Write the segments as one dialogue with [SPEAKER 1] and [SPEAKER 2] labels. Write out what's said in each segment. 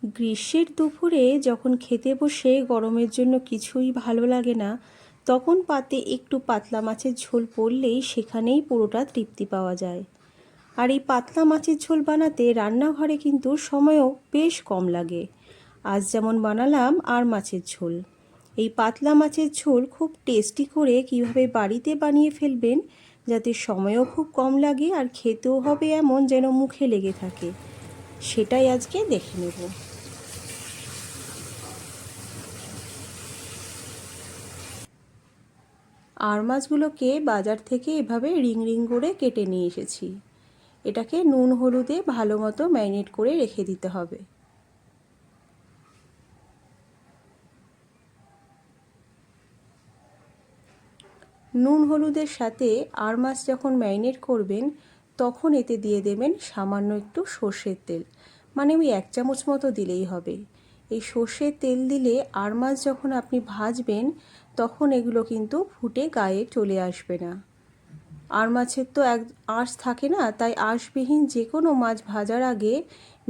[SPEAKER 1] গ্রীষ্মের দুপুরে যখন খেতে বসে গরমের জন্য কিছুই ভালো লাগে না, তখন পাতে একটু পাতলা মাছের ঝোল পড়লেই সেখানেই পুরোটা তৃপ্তি পাওয়া যায়। আর এই পাতলা মাছের ঝোল বানাতে রান্নাঘরে কিন্তু সময়ও বেশ কম লাগে। আজ যেমন বানালাম আর মাছের ঝোল। এই পাতলা মাছের ঝোল খুব টেস্টি করে কিভাবে বাড়িতে বানিয়ে ফেলবেন যাতে সময়ও খুব কম লাগে আর খেতেও হবে এমন যেন মুখে লেগে থাকে, সেটাই আজকে দেখে নেব। আর মাছগুলোকে বাজার থেকে এভাবে রিং রিং করে কেটে নিয়ে এসেছি। এটাকে নুন হলুদে ভালো মতো ম্যারিনেট করে রেখে দিতে হবে। নুন হলুদের সাথে আর মাছ যখন ম্যারিনেট করবেন তখন এতে দিয়ে দেবেন সামান্য একটু সর্ষের তেল, মানে ওই 1 চামচ মতো দিলেই হবে। এই সর্ষের তেল দিলে আর মাছ যখন আপনি ভাজবেন তখন এগুলো কিন্তু ফুটে গায়ে চলে আসবে না। আর মাছের তো আঁশ থাকে না, তাই আঁশবিহীন যে কোনো মাছ ভাজার আগে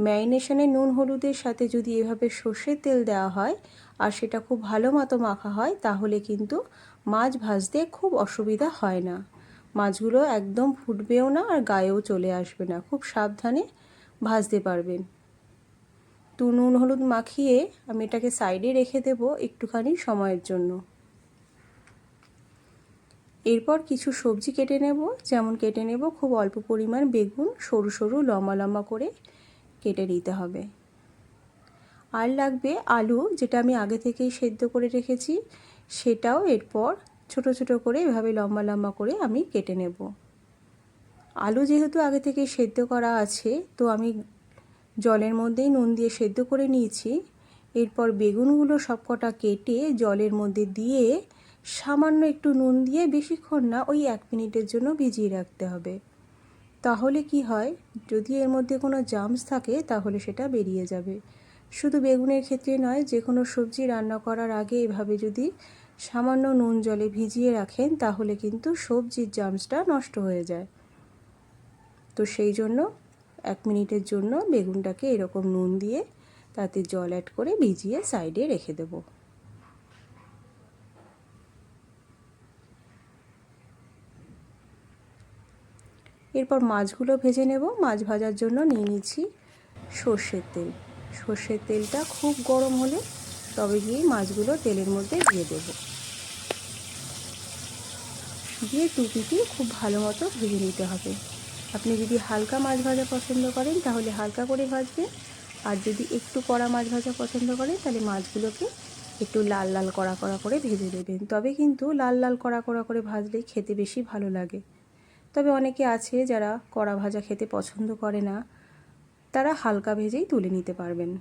[SPEAKER 1] ম্যারিনেশনে নুন হলুদের সাথে যদি এভাবে সর্ষের তেল দেওয়া হয় আর সেটা খুব ভালো মতো মাখা হয় তাহলে কিন্তু মাছ ভাজতে খুব অসুবিধা হয় না। মাছগুলো একদম ফুটবেও না আর গায়েও চলে আসবে না, খুব সাবধানে ভাজতে পারবেন। তো নুন হলুদ মাখিয়ে আমি এটাকে সাইডে রেখে দেবো একটুখানি সময়ের জন্য। এরপর কিছু সবজি কেটে নেব, যেমন কেটে নেব খুব অল্প পরিমাণ বেগুন, সরু সরু লম্বা লম্বা করে কেটে নিতে হবে। আর লাগবে আলু, যেটা আমি আগে থেকেই সেদ্ধ করে রেখেছি, সেটাও এরপর ছোট ছোট করে এভাবে লম্বা লম্বা করে আমি কেটে নেব। আলু যেহেতু আগে থেকে সেদ্ধ করা আছে, তো আমি জলের মধ্যেই নুন দিয়ে সেদ্ধ করে নিয়েছি। এরপর বেগুনগুলো সবকটা কেটে জলের মধ্যে দিয়ে সামান্য একটু নুন দিয়ে বেশিক্ষণ না, ওই 1 মিনিটের জন্য ভিজিয়ে রাখতে হবে। তাহলে কি হয়, যদি এর মধ্যে কোনো জার্মস থাকে তাহলে সেটা বেরিয়ে যাবে। শুধু বেগুনের ক্ষেত্রে নয়, যে কোনো সবজি রান্না করার আগে এভাবে যদি সামান্য নুন জলে ভিজিয়ে রাখেন তাহলে কিন্তু সবজির জার্মসটা নষ্ট হয়ে যায়। তো সেই জন্য 1 মিনিটের জন্য বেগুনটাকে এরকম নুন দিয়ে তাতে জল অ্যাড করে ভিজিয়ে সাইডে রেখে দেব। এরপর মাছগুলো ভেজে নেব। মাছ ভাজার জন্য নিয়ে নিচ্ছি সর্ষের তেল। সর্ষের তেলটা খুব গরম হলে তবে গিয়ে মাছগুলো তেলের মধ্যে দিয়ে দেব। দিয়ে দু পিঠি খুব ভালো মতো ভেজে নিতে হবে। আপনি যদি হালকা মাছ ভাজা পছন্দ করেন তাহলে হালকা করে ভাজবেন, আর যদি একটু কড়া মাছ ভাজা পছন্দ করেন তাহলে মাছগুলোকে একটু লাল লাল কড়া কড়া করে ভেজে নেবেন। তবে কিন্তু লাল লাল কড়া কড়া করে ভাজলেই খেতে বেশি ভালো লাগে। তবে অনেকে আছে যারা কড়া ভাজা খেতে পছন্দ করে না, তারা হালকা ভেজেই তুলে নিতে পারবেন।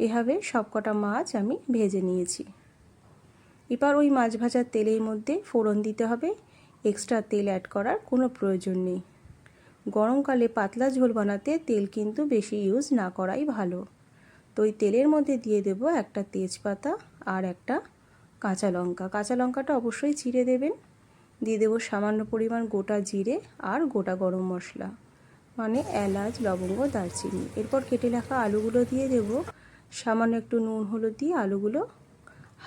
[SPEAKER 1] এভাবে সবকটা মাছ আমি ভেজে নিয়েছি। এবার ওই মাছ ভাজার তেলের মধ্যে ফোড়ন দিতে হবে। এক্সট্রা তেল অ্যাড করার কোনো প্রয়োজন নেই। গরমকালে পাতলা ঝোল বানাতে তেল কিন্তু বেশি ইউজ না করাই ভালো। তো ওই তেলের মধ্যে দিয়ে দেব একটা তেজপাতা আর একটা কাঁচা লঙ্কা। কাঁচা লঙ্কাটা অবশ্যই চিড়ে দেবেন। দিয়ে দেবো সামান্য পরিমাণ গোটা জিরে আর গোটা গরম মশলা, মানে এলাচ, লবঙ্গ, দারচিনি। এরপর কেটে রাখা আলুগুলো দিয়ে দেব। সামান্য একটু নুন হলুদ দিয়ে আলুগুলো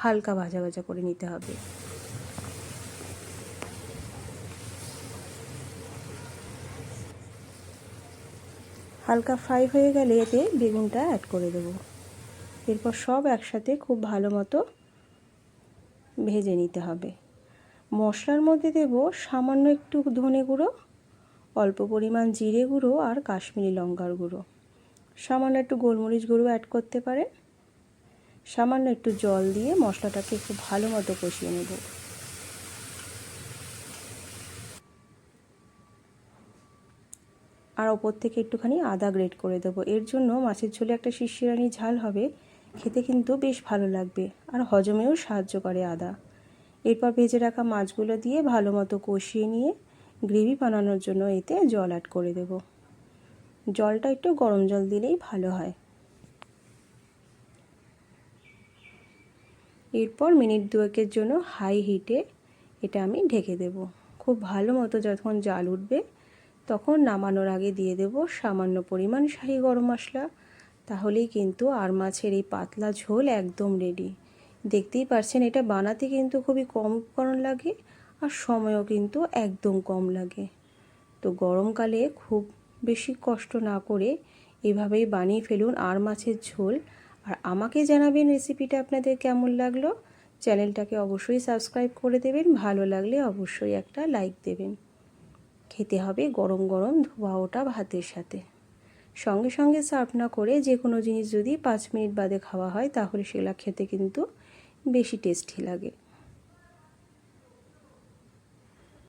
[SPEAKER 1] হালকা ভাজা ভাজা করে নিতে হবে। হালকা ফ্রাই হয়ে গেলে এতে বেগুনটা অ্যাড করে দেব। এরপর সব একসাথে খুব ভালো মতো ভেজে নিতে হবে। মশলার মধ্যে দেব সামান্য একটু ধনে গুঁড়ো, অল্প পরিমাণ জিরে গুঁড়ো আর কাশ্মীরি লঙ্কার গুঁড়ো, সামান্য একটু গোলমরিচ গুঁড়ো অ্যাড করতে পারেন। সামান্য একটু জল দিয়ে মশলাটাকে খুব ভালো মতো কষিয়ে নেব। আর ওপর থেকে একটুখানি আদা গ্রেট করে দেবো। এর জন্য মাছের ঝোলে একটা শিরশিরানি ঝাল হবে, খেতে কিন্তু বেশ ভালো লাগবে আর হজমেও সাহায্য করে আদা। এরপর ভেজে রাখা মাছগুলো দিয়ে ভালো মতো কষিয়ে নিয়ে গ্রেভি বানানোর জন্য এতে জল অ্যাড করে দেব। জলটা একটু গরম জল দিলেই ভালো হয়। এরপর মিনিট 2-এর জন্য হাই হিটে এটা আমি ঢেকে দেব। খুব ভালো মতো যখন জাল উঠবে তখন নামানোর আগে দিয়ে দেব সামান্য পরিমাণ শাহি গরম মশলা। তাহলেই কিন্তু আর মাছের এই পাতলা ঝোল একদম রেডি। দেখতেই পারছেন এটা বানাতে কিন্তু খুবই কম উপকরণ লাগে আর সময়ও কিন্তু একদম কম লাগে। তো গরমকালে খুব বেশি কষ্ট না করে এভাবেই বানিয়ে ফেলুন আর মাছের ঝোল। আর আমাকে জানাবেন রেসিপিটা আপনাদের কেমন লাগলো। চ্যানেলটাকে অবশ্যই সাবস্ক্রাইব করে দেবেন, ভালো লাগলে অবশ্যই একটা লাইক দেবেন। খেতে হবে গরম গরম ধোয়া ওঠা ভাতের সাথে। সঙ্গে সঙ্গে সার্ভ না করে যে কোনো জিনিস যদি 5 মিনিট বাদে খাওয়া হয় তাহলে সেগুলো খেতে কিন্তু বেশি টেস্টি লাগে।